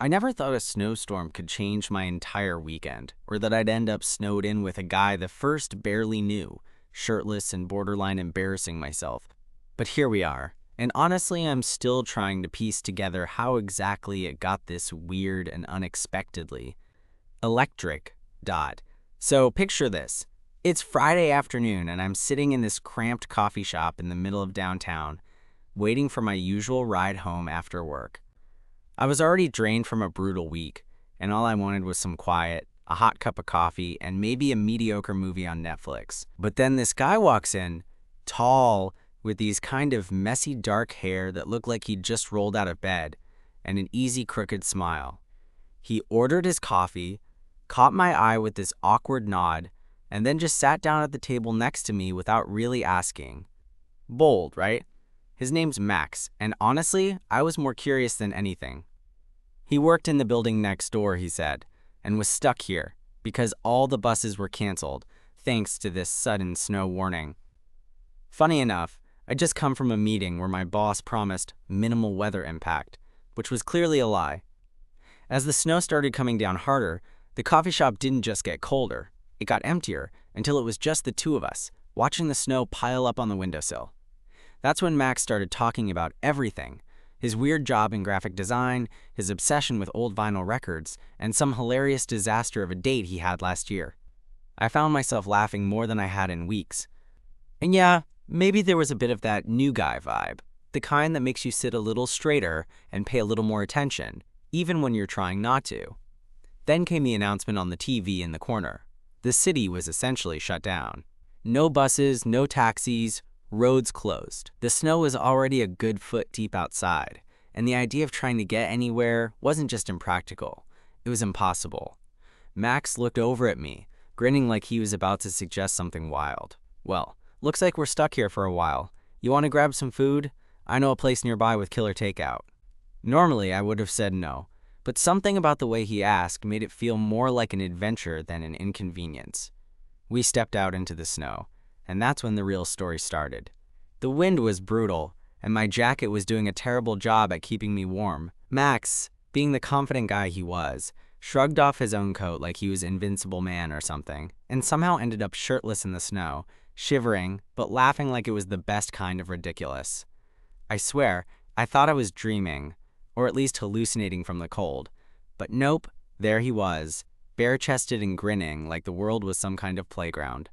I never thought a snowstorm could change my entire weekend, or that I'd end up snowed in with a guy the first barely knew, shirtless and borderline embarrassing myself. But here we are, and honestly, I'm still trying to piece together how exactly it got this weird and unexpectedly electric. So picture this. It's Friday afternoon, and I'm sitting in this cramped coffee shop in the middle of downtown, waiting for my usual ride home after work. I was already drained from a brutal week, and all I wanted was some quiet, a hot cup of coffee, and maybe a mediocre movie on Netflix. But then this guy walks in, tall, with these kind of messy dark hair that looked like he'd just rolled out of bed, and an easy crooked smile. He ordered his coffee, caught my eye with this awkward nod, and then just sat down at the table next to me without really asking. Bold, right? His name's Max, and honestly, I was more curious than anything. He worked in the building next door, he said, and was stuck here because all the buses were canceled thanks to this sudden snow warning. Funny enough, I'd just come from a meeting where my boss promised minimal weather impact, which was clearly a lie. As the snow started coming down harder, the coffee shop didn't just get colder, it got emptier until it was just the two of us, watching the snow pile up on the windowsill. That's when Max started talking about everything. His weird job in graphic design, his obsession with old vinyl records, and some hilarious disaster of a date he had last year. I found myself laughing more than I had in weeks. And yeah, maybe there was a bit of that new guy vibe, the kind that makes you sit a little straighter and pay a little more attention, even when you're trying not to. Then came the announcement on the TV in the corner. The city was essentially shut down. No buses, no taxis, roads closed. The snow was already a good foot deep outside, and the idea of trying to get anywhere wasn't just impractical, it was impossible. Max looked over at me, grinning like he was about to suggest something wild. Well, looks like we're stuck here for a while. You want to grab some food? I know a place nearby with killer takeout. Normally, I would have said no, but something about the way he asked made it feel more like an adventure than an inconvenience. We stepped out into the snow, and that's when the real story started. The wind was brutal, and my jacket was doing a terrible job at keeping me warm. Max, being the confident guy he was, shrugged off his own coat like he was Invincible Man or something, and somehow ended up shirtless in the snow, shivering, but laughing like it was the best kind of ridiculous. I swear, I thought I was dreaming, or at least hallucinating from the cold. But nope, there he was, bare-chested and grinning like the world was some kind of playground.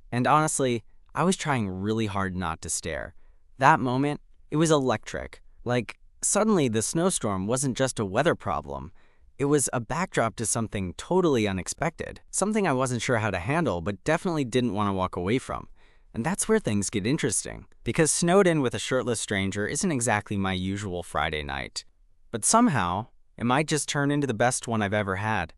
And honestly, I was trying really hard not to stare. That moment, it was electric. Like, suddenly the snowstorm wasn't just a weather problem. It was a backdrop to something totally unexpected. Something I wasn't sure how to handle, but definitely didn't want to walk away from. And that's where things get interesting. Because snowed in with a shirtless stranger isn't exactly my usual Friday night. But somehow, it might just turn into the best one I've ever had.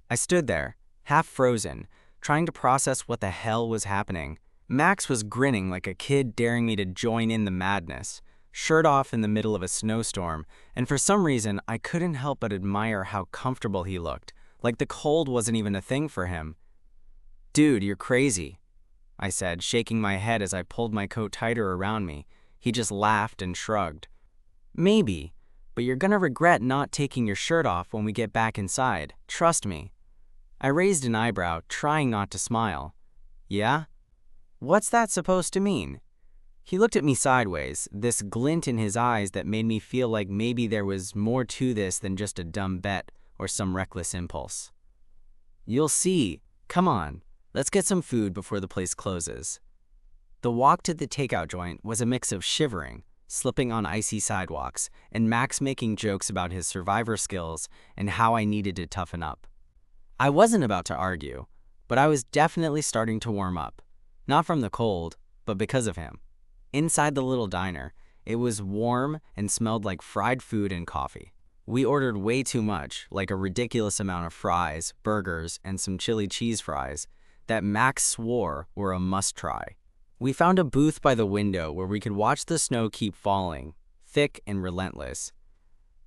I stood there, half frozen, trying to process what the hell was happening. Max was grinning like a kid daring me to join in the madness, shirt off in the middle of a snowstorm, and for some reason I couldn't help but admire how comfortable he looked, like the cold wasn't even a thing for him. "Dude, you're crazy," I said, shaking my head as I pulled my coat tighter around me. He just laughed and shrugged. "Maybe, but you're gonna regret not taking your shirt off when we get back inside. Trust me." I raised an eyebrow, trying not to smile. "Yeah? What's that supposed to mean?" He looked at me sideways, this glint in his eyes that made me feel like maybe there was more to this than just a dumb bet or some reckless impulse. "You'll see. Come on, let's get some food before the place closes." The walk to the takeout joint was a mix of shivering, slipping on icy sidewalks, and Max making jokes about his survivor skills and how I needed to toughen up. I wasn't about to argue, but I was definitely starting to warm up. Not from the cold, but because of him. Inside the little diner, it was warm and smelled like fried food and coffee. We ordered way too much, like a ridiculous amount of fries, burgers, and some chili cheese fries, that Max swore were a must-try. We found a booth by the window where we could watch the snow keep falling, thick and relentless.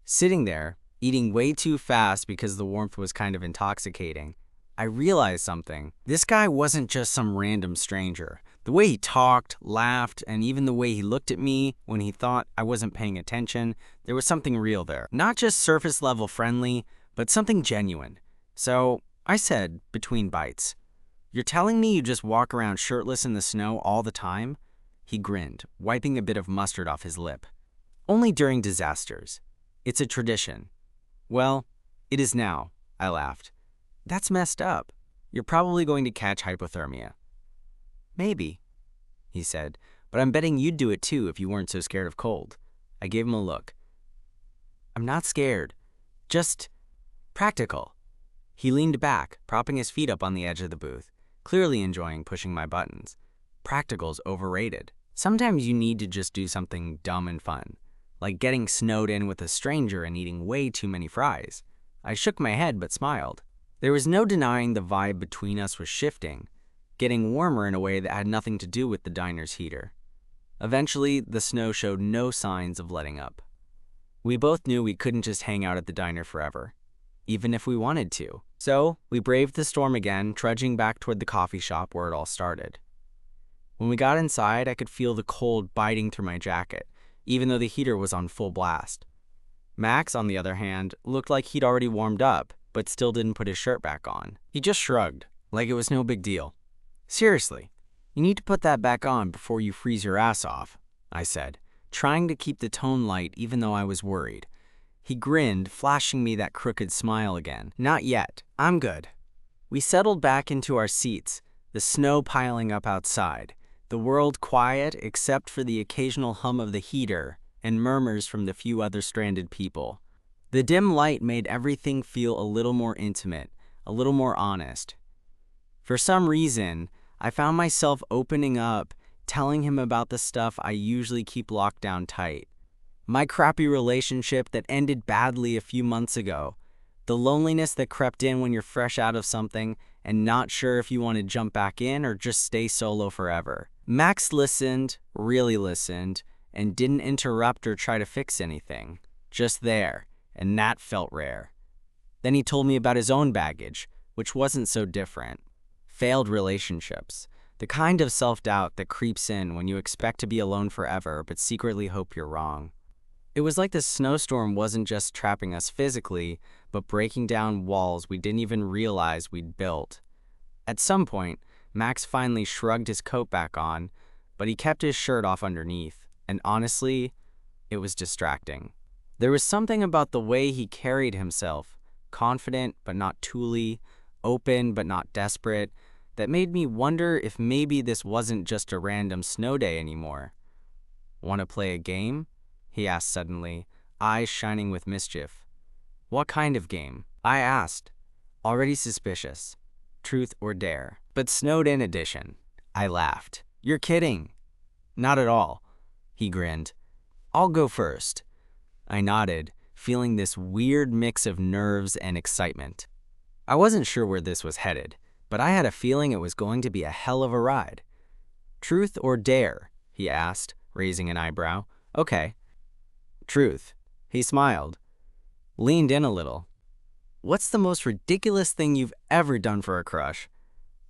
Sitting there, eating way too fast because the warmth was kind of intoxicating, I realized something. This guy wasn't just some random stranger. The way he talked, laughed, and even the way he looked at me when he thought I wasn't paying attention, there was something real there. Not just surface level friendly, but something genuine. So I said, between bites, "You're telling me you just walk around shirtless in the snow all the time?" He grinned, wiping a bit of mustard off his lip. "Only during disasters. It's a tradition." "Well, it is now," I laughed. "That's messed up. You're probably going to catch hypothermia." "Maybe," he said, "but I'm betting you'd do it too if you weren't so scared of cold." I gave him a look. "I'm not scared. Just practical." He leaned back, propping his feet up on the edge of the booth, clearly enjoying pushing my buttons. Practical's overrated. Sometimes you need to just do something dumb and fun, like getting snowed in with a stranger and eating way too many fries. I shook my head but smiled. There was no denying the vibe between us was shifting, getting warmer in a way that had nothing to do with the diner's heater. Eventually, the snow showed no signs of letting up. We both knew we couldn't just hang out at the diner forever, even if we wanted to. So, we braved the storm again, trudging back toward the coffee shop where it all started. When we got inside, I could feel the cold biting through my jacket, even though the heater was on full blast. Max, on the other hand, looked like he'd already warmed up, but still didn't put his shirt back on. He just shrugged, like it was no big deal. "Seriously, you need to put that back on before you freeze your ass off," I said, trying to keep the tone light even though I was worried. He grinned, flashing me that crooked smile again. "Not yet. I'm good." We settled back into our seats, the snow piling up outside, the world quiet except for the occasional hum of the heater and murmurs from the few other stranded people. The dim light made everything feel a little more intimate, a little more honest. For some reason, I found myself opening up, telling him about the stuff I usually keep locked down tight. My crappy relationship that ended badly a few months ago, the loneliness that crept in when you're fresh out of something and not sure if you want to jump back in or just stay solo forever. Max listened, really listened, and didn't interrupt or try to fix anything. Just there, and that felt rare. Then he told me about his own baggage, which wasn't so different. Failed relationships, the kind of self-doubt that creeps in when you expect to be alone forever but secretly hope you're wrong. It was like the snowstorm wasn't just trapping us physically, but breaking down walls we didn't even realize we'd built. At some point, Max finally shrugged his coat back on, but he kept his shirt off underneath, and honestly, it was distracting. There was something about the way he carried himself, confident but not tooly, open but not desperate, that made me wonder if maybe this wasn't just a random snow day anymore. "Want to play a game?" he asked suddenly, eyes shining with mischief. "What kind of game?" I asked, already suspicious. Truth or dare, but snowed in edition. I laughed. "You're kidding." "Not at all." He grinned. "I'll go first." I nodded, feeling this weird mix of nerves and excitement. I wasn't sure where this was headed, but I had a feeling it was going to be a hell of a ride. "Truth or dare?" he asked, raising an eyebrow. "Okay." "Truth." He smiled, leaned in a little. "What's the most ridiculous thing you've ever done for a crush?"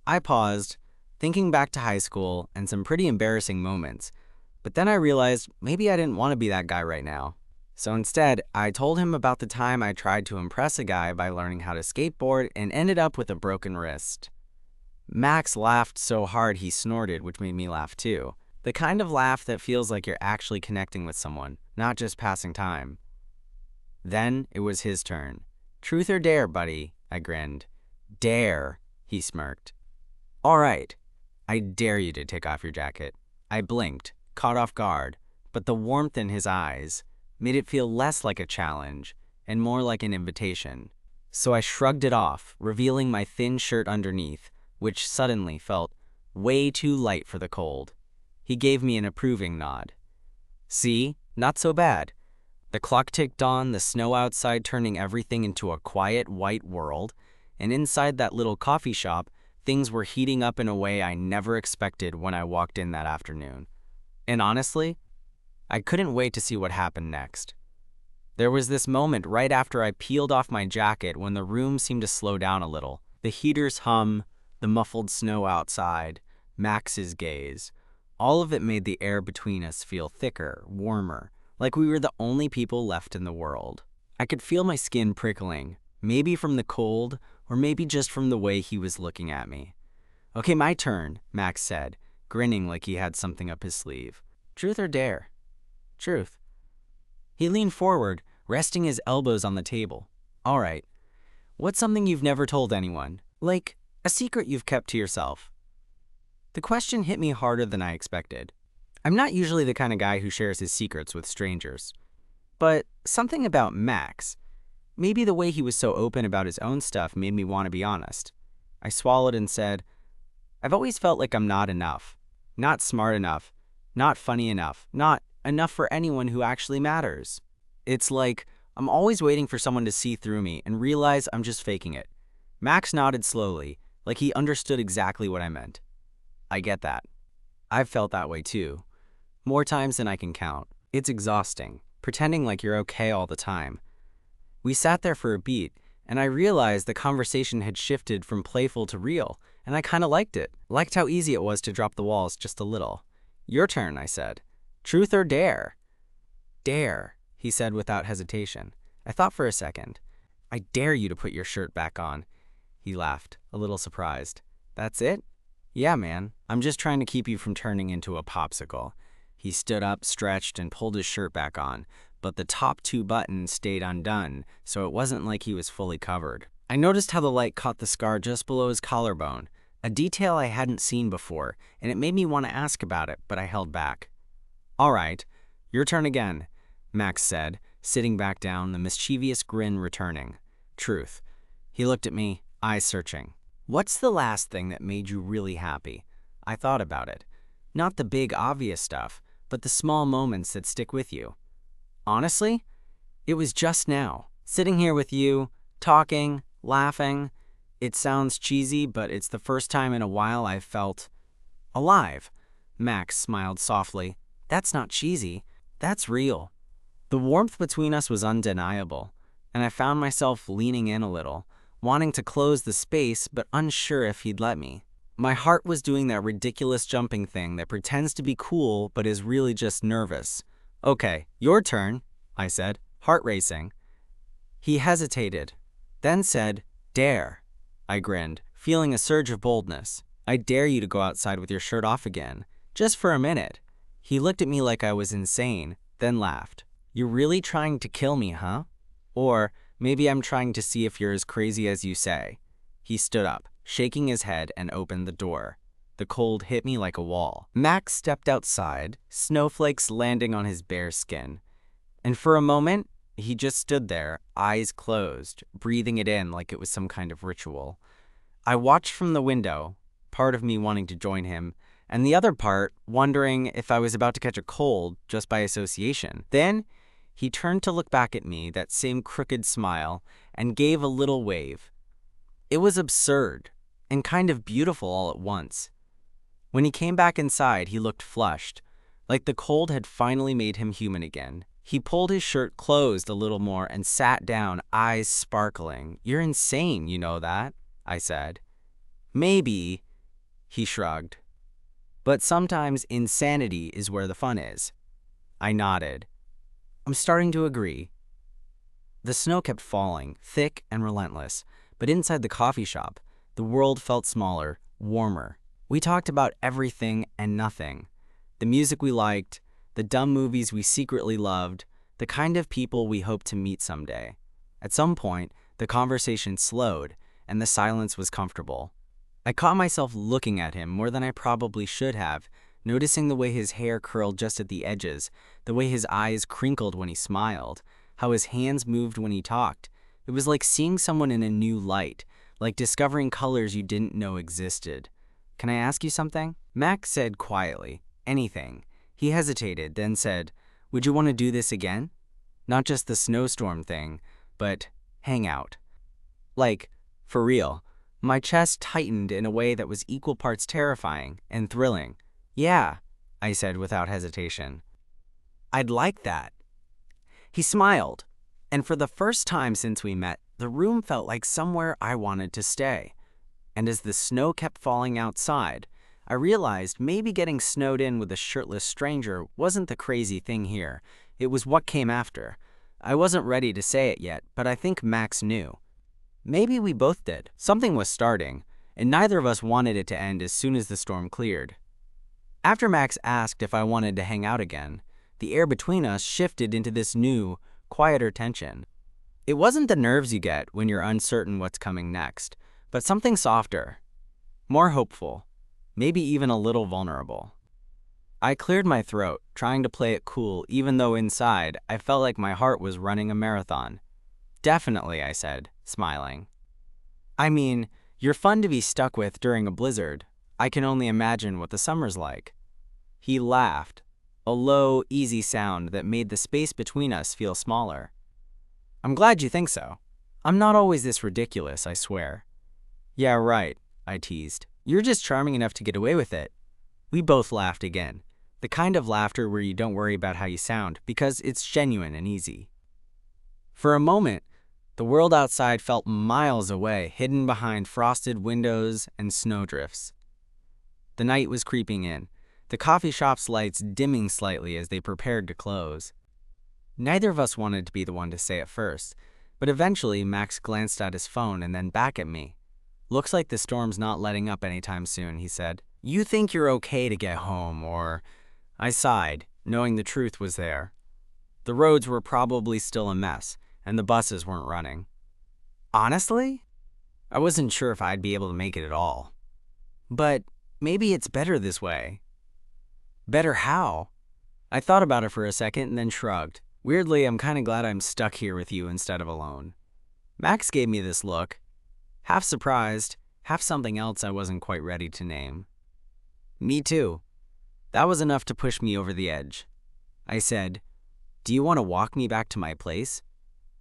I paused, thinking back to high school and some pretty embarrassing moments, but then I realized maybe I didn't want to be that guy right now. So instead, I told him about the time I tried to impress a guy by learning how to skateboard and ended up with a broken wrist. Max laughed so hard he snorted, which made me laugh too. The kind of laugh that feels like you're actually connecting with someone, not just passing time. Then it was his turn. "Truth or dare, buddy?" I grinned. "Dare," he smirked. "All right, I dare you to take off your jacket." I blinked, caught off guard, but the warmth in his eyes made it feel less like a challenge and more like an invitation. So I shrugged it off, revealing my thin shirt underneath, which suddenly felt way too light for the cold. He gave me an approving nod. "See? Not so bad." The clock ticked on, the snow outside turning everything into a quiet, white world, and inside that little coffee shop, things were heating up in a way I never expected when I walked in that afternoon. And honestly, I couldn't wait to see what happened next. There was this moment right after I peeled off my jacket when the room seemed to slow down a little. The heater's hum, the muffled snow outside, Max's gaze. All of it made the air between us feel thicker, warmer, like we were the only people left in the world. I could feel my skin prickling, maybe from the cold, or maybe just from the way he was looking at me. "Okay, my turn," Max said, grinning like he had something up his sleeve. "Truth or dare?" "Truth." He leaned forward, resting his elbows on the table. "All right. What's something you've never told anyone? Like a secret you've kept to yourself?" The question hit me harder than I expected. I'm not usually the kind of guy who shares his secrets with strangers. But something about Max, maybe the way he was so open about his own stuff, made me want to be honest. I swallowed and said, "I've always felt like I'm not enough. Not smart enough. Not funny enough. Not enough for anyone who actually matters. It's like I'm always waiting for someone to see through me and realize I'm just faking it." Max nodded slowly, like he understood exactly what I meant. "I get that. I've felt that way too. More times than I can count. It's exhausting, pretending like you're okay all the time." We sat there for a beat, and I realized the conversation had shifted from playful to real, and I kind of liked it. Liked how easy it was to drop the walls just a little. "Your turn," I said. "Truth or dare?" "Dare," he said without hesitation. I thought for a second. "I dare you to put your shirt back on." He laughed, a little surprised. "That's it?" "Yeah, man. I'm just trying to keep you from turning into a popsicle." He stood up, stretched, and pulled his shirt back on, but the top 2 buttons stayed undone, so it wasn't like he was fully covered. I noticed how the light caught the scar just below his collarbone, a detail I hadn't seen before, and it made me want to ask about it, but I held back. "All right, your turn again," Max said, sitting back down, the mischievous grin returning. "Truth." He looked at me, eyes searching. "What's the last thing that made you really happy?" I thought about it. Not the big, obvious stuff, but the small moments that stick with you. Honestly, it was just now, sitting here with you, talking, laughing. It sounds cheesy, but it's the first time in a while I've felt alive. Max smiled softly. "That's not cheesy. That's real." The warmth between us was undeniable, and I found myself leaning in a little, wanting to close the space but unsure if he'd let me. My heart was doing that ridiculous jumping thing that pretends to be cool but is really just nervous. "Okay, your turn," I said, heart racing. He hesitated, then said, "Dare." I grinned, feeling a surge of boldness. "I dare you to go outside with your shirt off again, just for a minute." He looked at me like I was insane, then laughed. "You're really trying to kill me, huh? Or maybe I'm trying to see if you're as crazy as you say." He stood up, shaking his head, and opened the door. The cold hit me like a wall. Max stepped outside, snowflakes landing on his bare skin. And for a moment, he just stood there, eyes closed, breathing it in like it was some kind of ritual. I watched from the window, part of me wanting to join him, and the other part wondering if I was about to catch a cold just by association. Then he turned to look back at me, that same crooked smile, and gave a little wave. It was absurd and kind of beautiful all at once. When he came back inside, he looked flushed, like the cold had finally made him human again. He pulled his shirt closed a little more and sat down, eyes sparkling. "You're insane, you know that," I said. "Maybe," he shrugged. "But sometimes insanity is where the fun is." I nodded. "I'm starting to agree." The snow kept falling, thick and relentless, but inside the coffee shop, the world felt smaller, warmer. We talked about everything and nothing. The music we liked, the dumb movies we secretly loved, the kind of people we hoped to meet someday. At some point, the conversation slowed, and the silence was comfortable. I caught myself looking at him more than I probably should have, noticing the way his hair curled just at the edges, the way his eyes crinkled when he smiled, how his hands moved when he talked. It was like seeing someone in a new light, like discovering colors you didn't know existed. "Can I ask you something?" Max said quietly, "Anything." He hesitated, then said, "Would you want to do this again? Not just the snowstorm thing, but hang out." Like, for real. My chest tightened in a way that was equal parts terrifying and thrilling. "Yeah," I said without hesitation. "I'd like that." He smiled, and for the first time since we met, the room felt like somewhere I wanted to stay. And as the snow kept falling outside, I realized maybe getting snowed in with a shirtless stranger wasn't the crazy thing here. It was what came after. I wasn't ready to say it yet, but I think Max knew. Maybe we both did. Something was starting, and neither of us wanted it to end as soon as the storm cleared. After Max asked if I wanted to hang out again, the air between us shifted into this new, quieter tension. It wasn't the nerves you get when you're uncertain what's coming next, but something softer, more hopeful, maybe even a little vulnerable. I cleared my throat, trying to play it cool even though inside I felt like my heart was running a marathon. "Definitely," I said, smiling. "I mean, you're fun to be stuck with during a blizzard. I can only imagine what the summer's like." He laughed, a low, easy sound that made the space between us feel smaller. "I'm glad you think so. I'm not always this ridiculous, I swear." "Yeah, right," I teased. "You're just charming enough to get away with it." We both laughed again, the kind of laughter where you don't worry about how you sound because it's genuine and easy. For a moment, the world outside felt miles away, hidden behind frosted windows and snowdrifts. The night was creeping in, the coffee shop's lights dimming slightly as they prepared to close. Neither of us wanted to be the one to say it first, but eventually Max glanced at his phone and then back at me. "Looks like the storm's not letting up anytime soon," he said. "You think you're okay to get home, or—" I sighed, knowing the truth was there. The roads were probably still a mess, and the buses weren't running. Honestly, I wasn't sure if I'd be able to make it at all. But maybe it's better this way. Better how? I thought about it for a second and then shrugged. Weirdly, I'm kind of glad I'm stuck here with you instead of alone. Max gave me this look, half surprised, half something else I wasn't quite ready to name. "Me too." That was enough to push me over the edge. I said, "Do you want to walk me back to my place?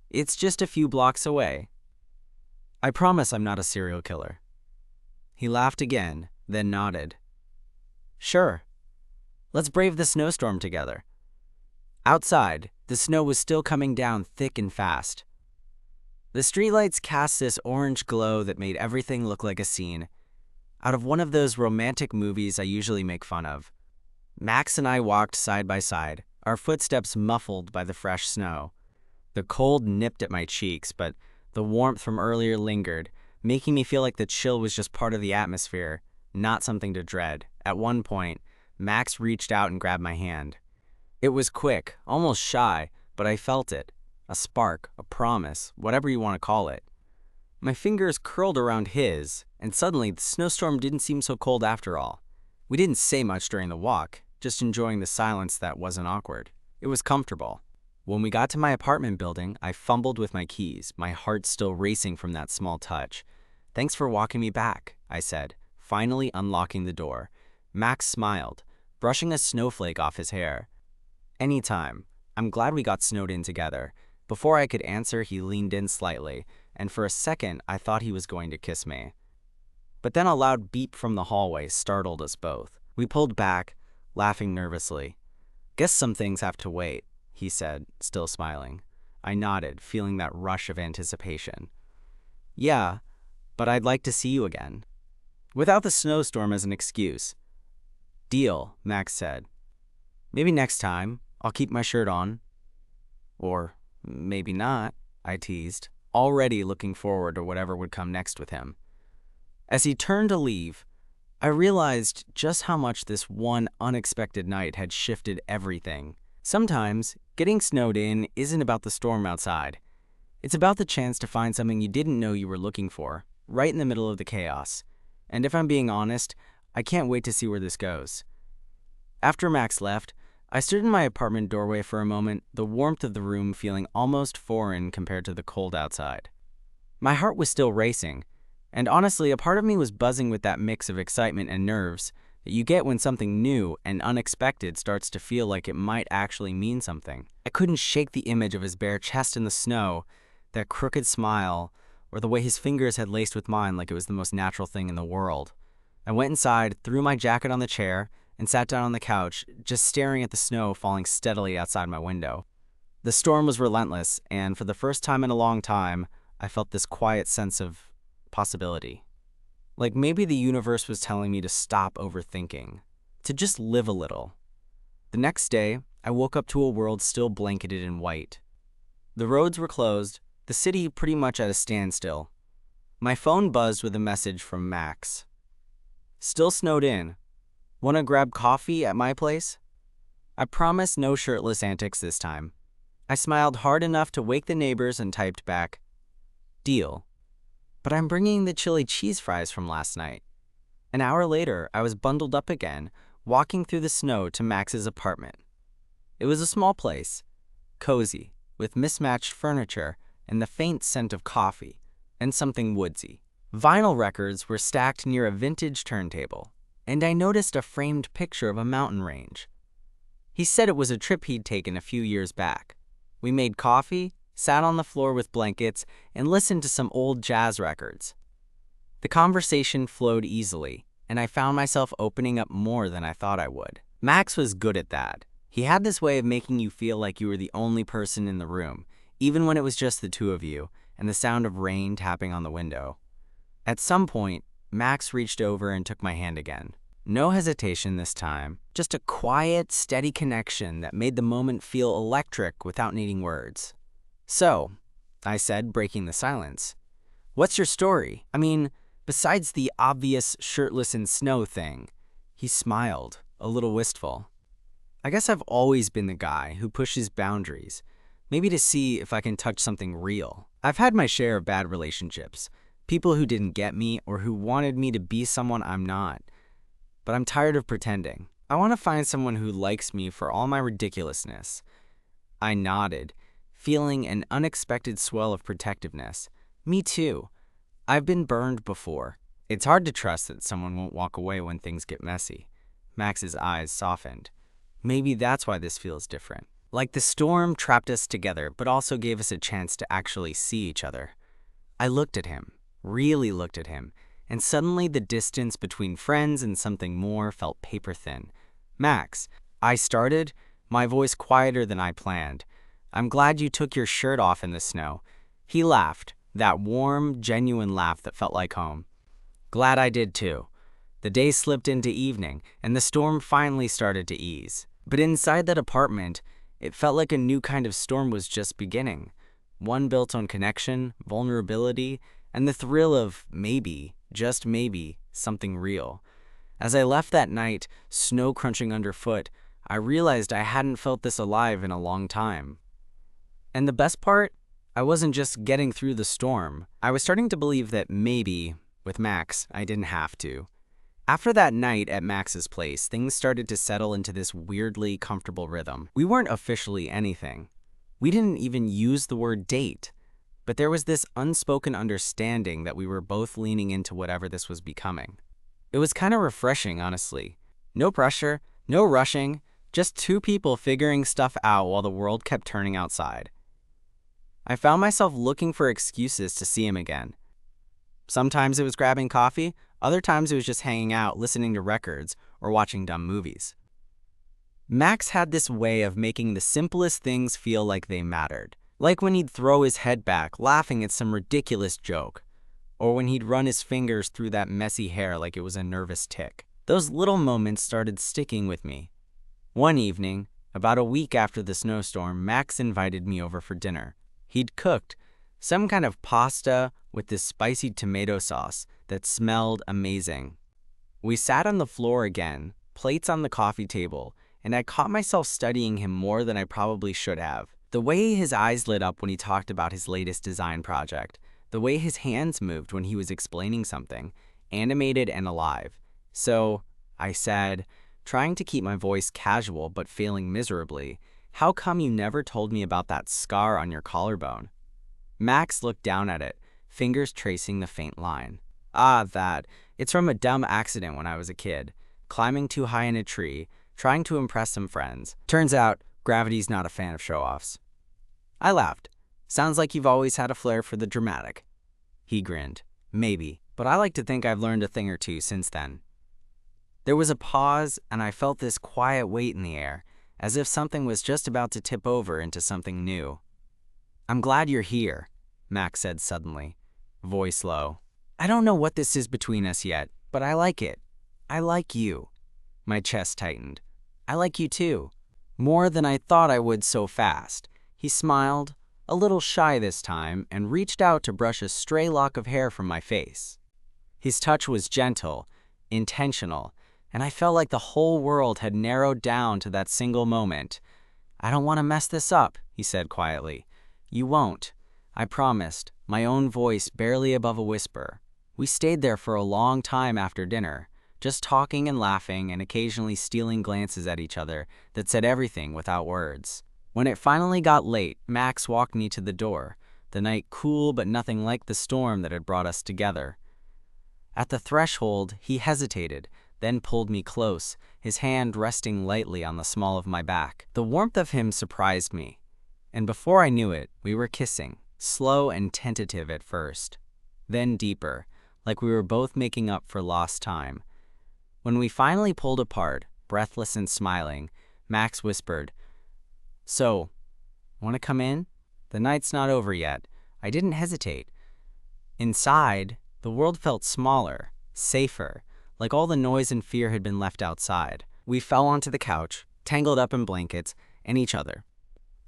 It's just a few blocks away. I promise I'm not a serial killer." He laughed again, then nodded. "Sure. Let's brave the snowstorm together." Outside, the snow was still coming down thick and fast. The streetlights cast this orange glow that made everything look like a scene out of one of those romantic movies I usually make fun of. Max and I walked side by side, our footsteps muffled by the fresh snow. The cold nipped at my cheeks, but the warmth from earlier lingered, making me feel like the chill was just part of the atmosphere, not something to dread. At one point, Max reached out and grabbed my hand. It was quick, almost shy, but I felt it. A spark, a promise, whatever you want to call it. My fingers curled around his, and suddenly the snowstorm didn't seem so cold after all. We didn't say much during the walk, just enjoying the silence that wasn't awkward. It was comfortable. When we got to my apartment building, I fumbled with my keys, my heart still racing from that small touch. "Thanks for walking me back," I said, finally unlocking the door. Max smiled, brushing a snowflake off his hair. "Anytime. I'm glad we got snowed in together." Before I could answer, he leaned in slightly, and for a second I thought he was going to kiss me. But then a loud beep from the hallway startled us both. We pulled back, laughing nervously. "Guess some things have to wait," he said, still smiling. I nodded, feeling that rush of anticipation. "Yeah, but I'd like to see you again." Without the snowstorm as an excuse. "Deal," Max said. "Maybe next time, I'll keep my shirt on." Or maybe not, I teased, already looking forward to whatever would come next with him. As he turned to leave, I realized just how much this one unexpected night had shifted everything. Sometimes, getting snowed in isn't about the storm outside. It's about the chance to find something you didn't know you were looking for, right in the middle of the chaos. And if I'm being honest, I can't wait to see where this goes. After Max left, I stood in my apartment doorway for a moment, the warmth of the room feeling almost foreign compared to the cold outside. My heart was still racing, and honestly, a part of me was buzzing with that mix of excitement and nerves that you get when something new and unexpected starts to feel like it might actually mean something. I couldn't shake the image of his bare chest in the snow, that crooked smile, or the way his fingers had laced with mine like it was the most natural thing in the world. I went inside, threw my jacket on the chair, and sat down on the couch, just staring at the snow falling steadily outside my window. The storm was relentless, and for the first time in a long time, I felt this quiet sense of possibility. Like maybe the universe was telling me to stop overthinking, to just live a little. The next day, I woke up to a world still blanketed in white. The roads were closed, the city pretty much at a standstill. My phone buzzed with a message from Max. Still snowed in. Wanna grab coffee at my place? I promised no shirtless antics this time. I smiled hard enough to wake the neighbors and typed back, "Deal. But I'm bringing the chili cheese fries from last night." An hour later, I was bundled up again, walking through the snow to Max's apartment. It was a small place, cozy, with mismatched furniture and the faint scent of coffee, and something woodsy. Vinyl records were stacked near a vintage turntable, and I noticed a framed picture of a mountain range. He said it was a trip he'd taken a few years back. We made coffee, sat on the floor with blankets, and listened to some old jazz records. The conversation flowed easily, and I found myself opening up more than I thought I would. Max was good at that. He had this way of making you feel like you were the only person in the room, even when it was just the two of you, and the sound of rain tapping on the window. At some point, Max reached over and took my hand again. No hesitation this time, just a quiet, steady connection that made the moment feel electric without needing words. "So," I said, breaking the silence, "what's your story? I mean, besides the obvious shirtless in snow thing." He smiled, a little wistful. "I guess I've always been the guy who pushes boundaries, maybe to see if I can touch something real. I've had my share of bad relationships, people who didn't get me or who wanted me to be someone I'm not. But I'm tired of pretending. I want to find someone who likes me for all my ridiculousness." I nodded, feeling an unexpected swell of protectiveness. "Me too. I've been burned before. It's hard to trust that someone won't walk away when things get messy." Max's eyes softened. "Maybe that's why this feels different. Like the storm trapped us together, but also gave us a chance to actually see each other." I looked at him, really looked at him, and suddenly the distance between friends and something more felt paper thin. "Max," I started, my voice quieter than I planned, "I'm glad you took your shirt off in the snow." He laughed, that warm, genuine laugh that felt like home. "Glad I did too." The day slipped into evening, and the storm finally started to ease. But inside that apartment, it felt like a new kind of storm was just beginning. One built on connection, vulnerability, and the thrill of maybe, just maybe, something real. As I left that night, snow crunching underfoot, I realized I hadn't felt this alive in a long time. And the best part? I wasn't just getting through the storm. I was starting to believe that maybe, with Max, I didn't have to. After that night at Max's place, things started to settle into this weirdly comfortable rhythm. We weren't officially anything. We didn't even use the word date. But there was this unspoken understanding that we were both leaning into whatever this was becoming. It was kind of refreshing, honestly. No pressure, no rushing, just two people figuring stuff out while the world kept turning outside. I found myself looking for excuses to see him again. Sometimes it was grabbing coffee, other times it was just hanging out, listening to records, or watching dumb movies. Max had this way of making the simplest things feel like they mattered. Like when he'd throw his head back, laughing at some ridiculous joke. Or when he'd run his fingers through that messy hair like it was a nervous tick. Those little moments started sticking with me. One evening, about a week after the snowstorm, Max invited me over for dinner. He'd cooked some kind of pasta with this spicy tomato sauce that smelled amazing. We sat on the floor again, plates on the coffee table, and I caught myself studying him more than I probably should have. The way his eyes lit up when he talked about his latest design project, the way his hands moved when he was explaining something, animated and alive. "So," I said, trying to keep my voice casual but failing miserably, "how come you never told me about that scar on your collarbone?" Max looked down at it, fingers tracing the faint line. "Ah, that. It's from a dumb accident when I was a kid, climbing too high in a tree, trying to impress some friends. Turns out, gravity's not a fan of show-offs." I laughed. "Sounds like you've always had a flair for the dramatic." He grinned. "Maybe, but I like to think I've learned a thing or two since then." There was a pause, and I felt this quiet weight in the air, as if something was just about to tip over into something new. "I'm glad you're here," Max said suddenly, voice low. I don't know what this is between us yet, but I like it. I like you. My chest tightened. I like you too. More than I thought I would so fast. He smiled, a little shy this time, and reached out to brush a stray lock of hair from my face. His touch was gentle, intentional, and I felt like the whole world had narrowed down to that single moment. I don't want to mess this up, he said quietly. You won't, I promised, my own voice barely above a whisper. We stayed there for a long time after dinner, just talking and laughing and occasionally stealing glances at each other that said everything without words. When it finally got late, Max walked me to the door, the night cool but nothing like the storm that had brought us together. At the threshold, he hesitated, then pulled me close, his hand resting lightly on the small of my back. The warmth of him surprised me, and before I knew it, we were kissing, slow and tentative at first, then deeper, like we were both making up for lost time. When we finally pulled apart, breathless and smiling, Max whispered, "So, want to come in? The night's not over yet." I didn't hesitate. Inside, the world felt smaller, safer, like all the noise and fear had been left outside. We fell onto the couch, tangled up in blankets, and each other.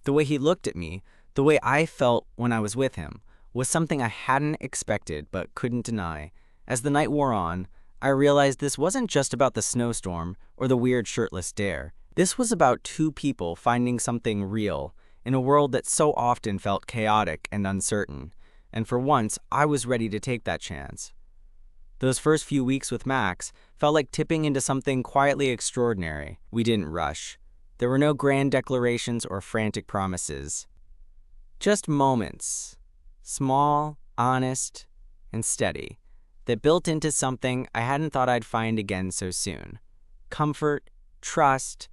The way he looked at me, the way I felt when I was with him, was something I hadn't expected but couldn't deny. As the night wore on, I realized this wasn't just about the snowstorm or the weird shirtless dare. This was about two people finding something real in a world that so often felt chaotic and uncertain, and for once, I was ready to take that chance. Those first few weeks with Max felt like tipping into something quietly extraordinary. We didn't rush. There were no grand declarations or frantic promises. Just moments, small, honest, and steady, that built into something I hadn't thought I'd find again so soon. Comfort, trust,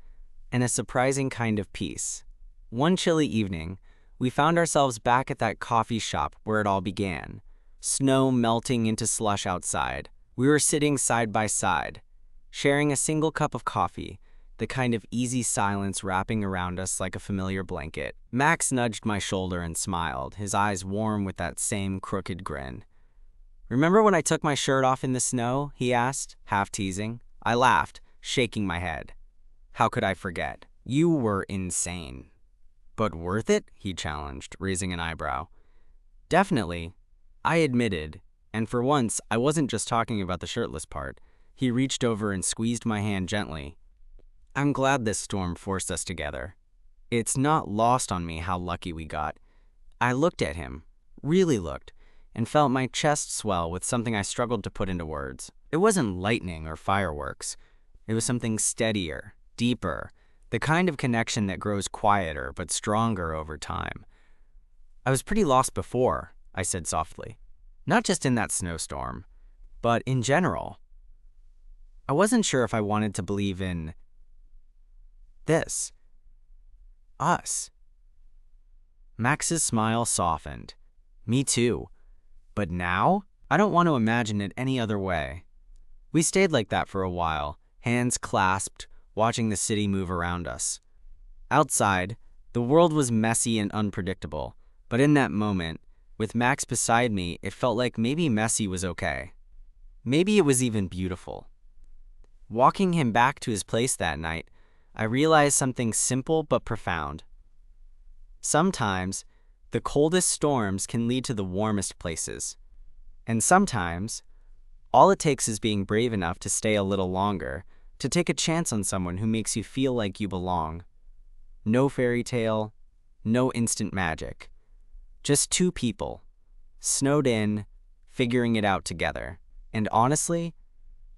and a surprising kind of peace. One chilly evening, we found ourselves back at that coffee shop where it all began. Snow melting into slush outside. We were sitting side by side, sharing a single cup of coffee, the kind of easy silence wrapping around us like a familiar blanket. Max nudged my shoulder and smiled, his eyes warm with that same crooked grin. "Remember when I took my shirt off in the snow?" he asked, half teasing. I laughed, shaking my head. How could I forget? You were insane. But worth it? He challenged, raising an eyebrow. Definitely, I admitted, and for once, I wasn't just talking about the shirtless part. He reached over and squeezed my hand gently. I'm glad this storm forced us together. It's not lost on me how lucky we got. I looked at him, really looked, and felt my chest swell with something I struggled to put into words. It wasn't lightning or fireworks. It was something steadier, deeper, the kind of connection that grows quieter but stronger over time. I was pretty lost before, I said softly. Not just in that snowstorm, but in general. I wasn't sure if I wanted to believe in this. Us. Max's smile softened. Me too. But now, I don't want to imagine it any other way. We stayed like that for a while, hands clasped, watching the city move around us. Outside, the world was messy and unpredictable, but in that moment, with Max beside me, it felt like maybe messy was okay. Maybe it was even beautiful. Walking him back to his place that night, I realized something simple but profound. Sometimes, the coldest storms can lead to the warmest places. And sometimes, all it takes is being brave enough to stay a little longer, to take a chance on someone who makes you feel like you belong. No fairy tale, no instant magic. Just two people, snowed in, figuring it out together. And honestly,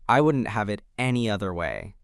I wouldn't have it any other way.